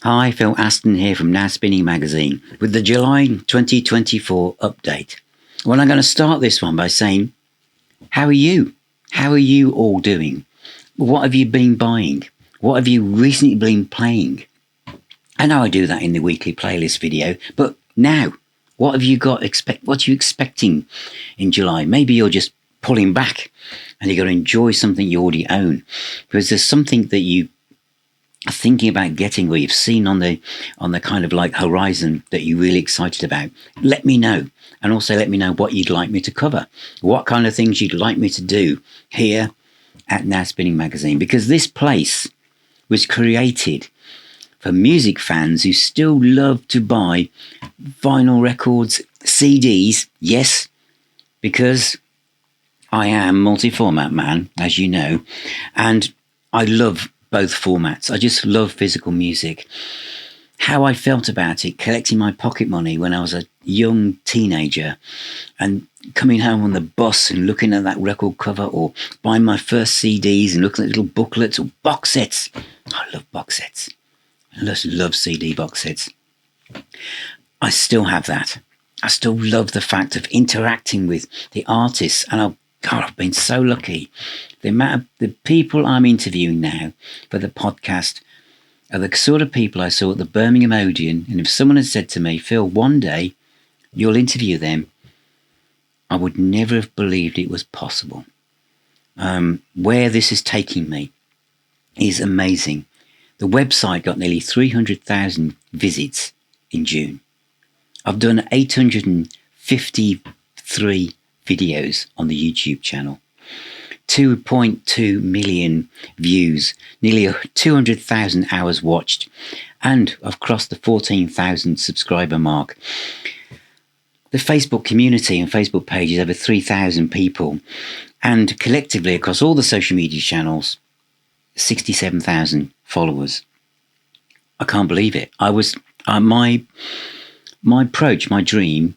Hi, Phil Aston here from Now Spinning Magazine with the July 2024 update. Well, I'm going to start this one by saying, how are you? How are you all doing? What have you been buying? What have you recently been playing? I know I do that in the weekly playlist video, but now, what have you got? What are you expecting in July? Maybe you're just pulling back and you're going to enjoy something you already own because there's something that you are thinking about getting or you've seen on the kind of like horizon that you're really excited about. Let me know. And also let me know what you'd like me to cover. What kind of things you'd like me to do here at Now Spinning Magazine. Because this place was created for music fans who still love to buy vinyl records, CDs. Yes, because I am multi-format man, as you know, and I love both formats. I just love physical music. How I felt about it, collecting my pocket money when I was a young teenager and coming home on the bus and looking at that record cover or buying my first CDs and looking at little booklets or box sets. I love box sets. I just love CD box sets. I still have that. I still love the fact of interacting with the artists, and I've been so lucky. The amount of the people I'm interviewing now for the podcast are the sort of people I saw at the Birmingham Odeon. And if someone had said to me, Phil, one day you'll interview them, I would never have believed it was possible. Where this is taking me is amazing. The website got nearly 300,000 visits in June. I've done 853 videos on the YouTube channel. 2.2 million views, nearly 200,000 hours watched, and I've crossed the 14,000 subscriber mark. The Facebook community and Facebook page is over 3,000 people, and collectively across all the social media channels, 67,000 followers. I can't believe it. My approach, my dream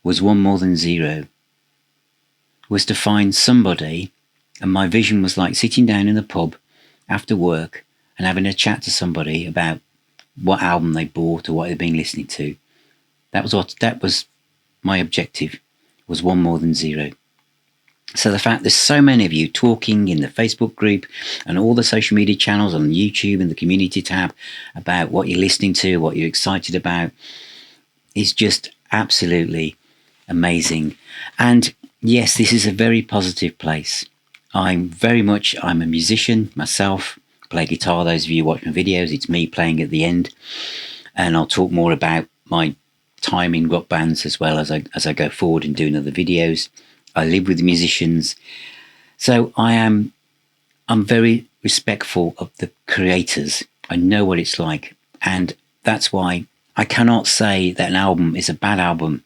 was one more than zero, was to find somebody. And my vision was like sitting down in the pub after work and having a chat to somebody about what album they bought or what they've been listening to. That was my objective, was one more than zero. So the fact there's so many of you talking in the Facebook group and all the social media channels on YouTube and the community tab about what you're listening to, what you're excited about, is just absolutely amazing. And yes, this is a very positive place. I'm a musician myself, play guitar. Those of you who watch my videos, it's me playing at the end. And I'll talk more about my time in rock bands as well as I go forward and do other videos. I live with musicians. So I'm very respectful of the creators. I know what it's like. And that's why I cannot say that an album is a bad album,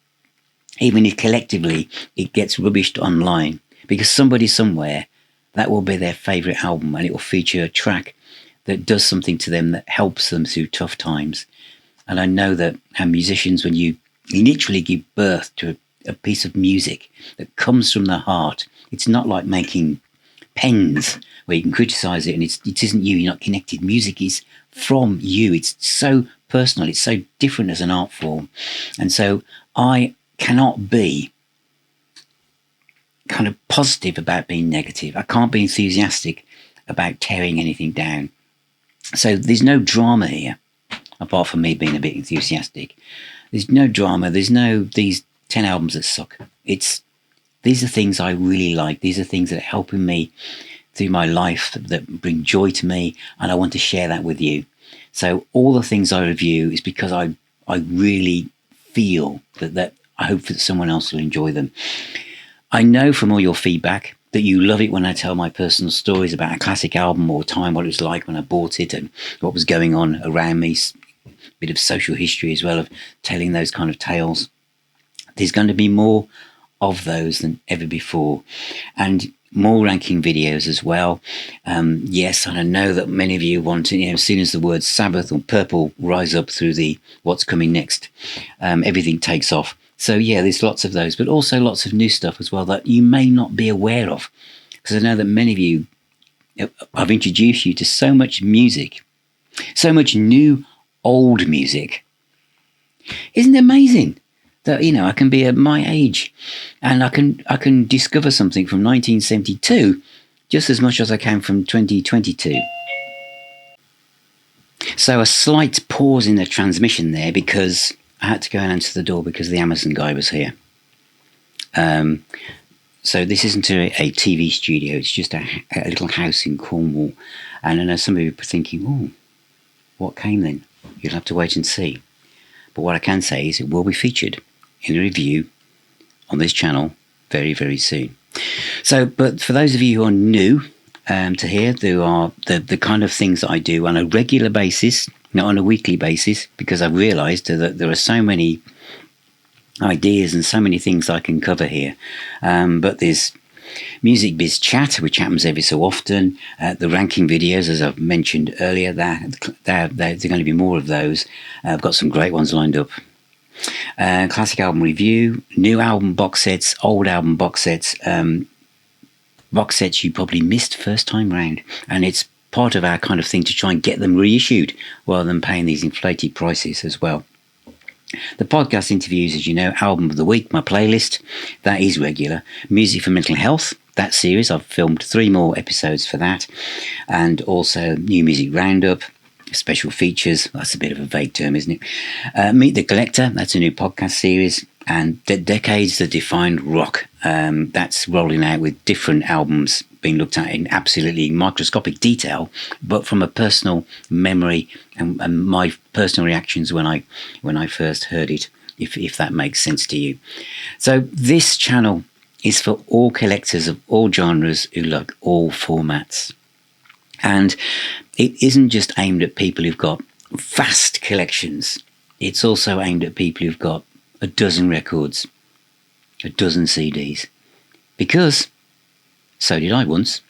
even if collectively it gets rubbished online, because somebody somewhere, that will be their favourite album and it will feature a track that does something to them that helps them through tough times. And I know that our musicians, when you literally give birth to a piece of music that comes from the heart, it's not like making pens where you can criticise it and it isn't you, you're not connected. Music is from you. It's so personal. It's so different as an art form. And so I cannot be kind of positive about being negative. I can't be enthusiastic about tearing anything down. So there's no drama here, apart from me being a bit enthusiastic. There's no drama. There's no these 10 albums that suck. These are things I really like. These are things that are helping me through my life, that bring joy to me, and I want to share that with you. So all the things I review is because I really feel that I hope that someone else will enjoy them. I know from all your feedback that you love it when I tell my personal stories about a classic album or time, what it was like when I bought it and what was going on around me. A bit of social history as well, of telling those kind of tales. There's going to be more of those than ever before, and more ranking videos as well. Yes, and I know that many of you want to, as soon as the words Sabbath or Purple rise up through the what's coming next, everything takes off. So yeah, there's lots of those, but also lots of new stuff as well that you may not be aware of. Because I know that many of you, I've introduced you to so much music, so much new old music. Isn't it amazing that, I can be at my age and I can discover something from 1972 just as much as I can from 2022. So a slight pause in the transmission there because I had to go and answer the door because the Amazon guy was here. So this isn't a TV studio, it's just a little house in Cornwall. And I know some of you are thinking, oh, what came then? You'll have to wait and see. But what I can say is it will be featured in a review on this channel very, very soon. So, but for those of you who are new to here, there are the kind of things that I do on a regular basis, not on a weekly basis, because I've realised that there are so many ideas and so many things I can cover here. But there's Music Biz Chat, which happens every so often. The ranking videos, as I've mentioned earlier, there are going to be more of those. I've got some great ones lined up. Classic album review, new album box sets, old album box sets you probably missed first time round. And it's part of our kind of thing to try and get them reissued rather than paying these inflated prices as well. The podcast interviews, as you know, album of the week, my playlist, that is regular. Music for Mental Health, that series, I've filmed 3 more episodes for that. And also New Music Roundup, special features, that's a bit of a vague term, isn't it? Meet the Collector, that's a new podcast series. And Decades That Defined Rock, that's rolling out with different albums being looked at in absolutely microscopic detail, but from a personal memory and my personal reactions when I first heard it, if that makes sense to you. So this channel is for all collectors of all genres who like all formats. And it isn't just aimed at people who've got vast collections. It's also aimed at people who've got a dozen records, a dozen CDs, because so did I once,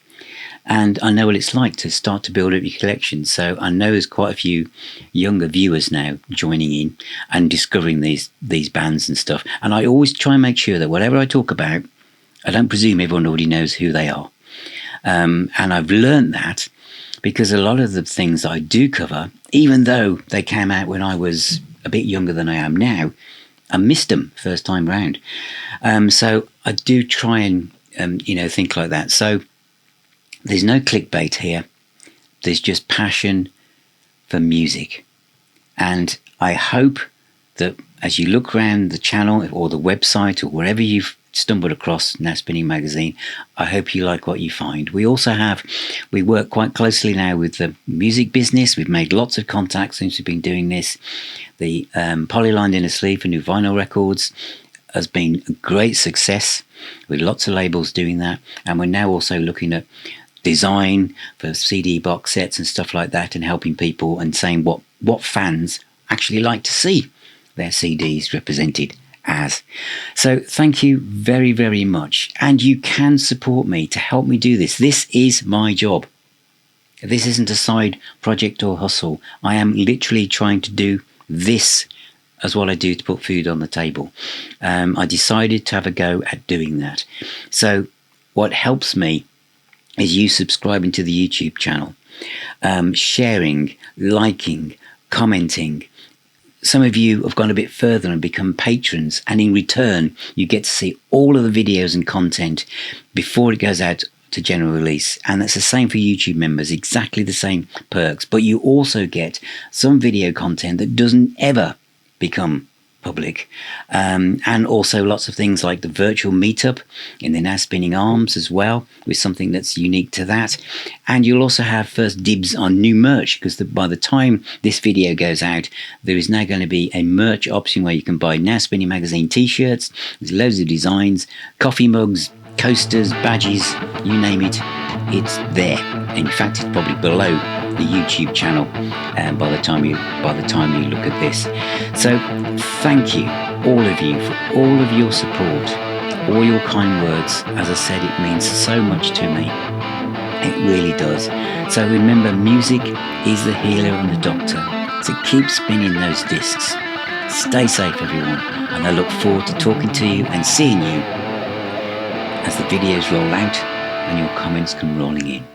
and I know what it's like to start to build up your collection. So I know there's quite a few younger viewers now joining in and discovering these bands and stuff. And I always try and make sure that whatever I talk about, I don't presume everyone already knows who they are. And I've learned that because a lot of the things that I do cover, even though they came out when I was a bit younger than I am now, I missed them first time round. So I do try and, think like that. So there's no clickbait here. There's just passion for music. And I hope that as you look around the channel or the website or wherever you've stumbled across Now Spinning Magazine, I hope you like what you find. We work quite closely now with the music business. We've made lots of contacts since we've been doing this. The Polylined Inner Sleeve for new vinyl records has been a great success with lots of labels doing that. And we're now also looking at design for CD box sets and stuff like that and helping people and saying what fans actually like to see their CDs represented as. So thank you very, very much. And you can support me to help me do this. This is my job. This isn't a side project or hustle. I am literally trying to do this as what I do to put food on the table. I decided to have a go at doing that. So what helps me is you subscribing to the YouTube channel, sharing, liking, commenting. Some of you have gone a bit further and become patrons, and in return you get to see all of the videos and content before it goes out to general release. And that's the same for YouTube members, exactly the same perks, but you also get some video content that doesn't ever become public, and also lots of things like the virtual meetup in the Now Spinning Arms as well, with something that's unique to that. And you'll also have first dibs on new merch, because by the time this video goes out, there is now going to be a merch option where you can buy Now Spinning Magazine t-shirts. There's loads of designs, coffee mugs, coasters, badges, you name it, it's there. In fact, it's probably below the YouTube channel by the time you look at this. So thank you, all of you, for all of your support, all your kind words. As I said, it means so much to me. It really does. So remember, music is the healer and the doctor. So keep spinning those discs. Stay safe, everyone, and I look forward to talking to you and seeing you as the videos roll out and your comments come rolling in.